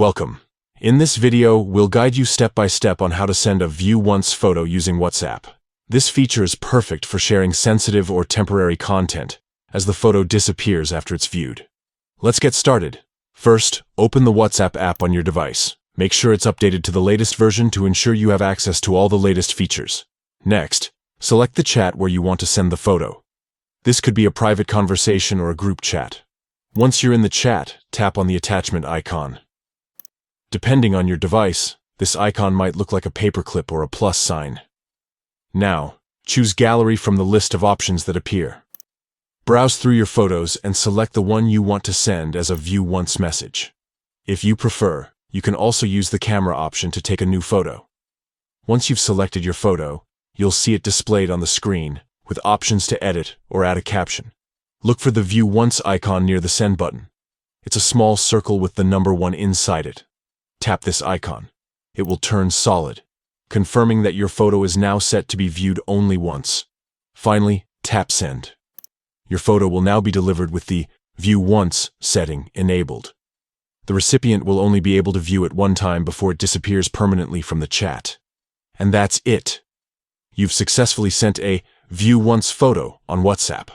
Welcome. In this video, we'll guide you step by step on how to send a view once photo using WhatsApp. This feature is perfect for sharing sensitive or temporary content, as the photo disappears after it's viewed. Let's get started. First, open the WhatsApp app on your device. Make sure it's updated to the latest version to ensure you have access to all the latest features. Next, select the chat where you want to send the photo. This could be a private conversation or a group chat. Once you're in the chat, tap on the attachment icon. Depending on your device, this icon might look like a paperclip or a plus sign. Now, choose Gallery from the list of options that appear. Browse through your photos and select the one you want to send as a view once message. If you prefer, you can also use the camera option to take a new photo. Once you've selected your photo, you'll see it displayed on the screen, with options to edit or add a caption. Look for the View Once icon near the Send button. It's a small circle with the number 1 inside it. Tap this icon. It will turn solid, confirming that your photo is now set to be viewed only once. Finally, tap Send. Your photo will now be delivered with the View Once setting enabled. The recipient will only be able to view it one time before it disappears permanently from the chat. And that's it. You've successfully sent a View Once photo on WhatsApp.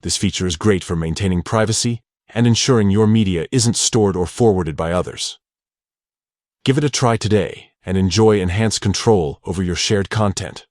This feature is great for maintaining privacy and ensuring your media isn't stored or forwarded by others. Give it a try today and enjoy enhanced control over your shared content.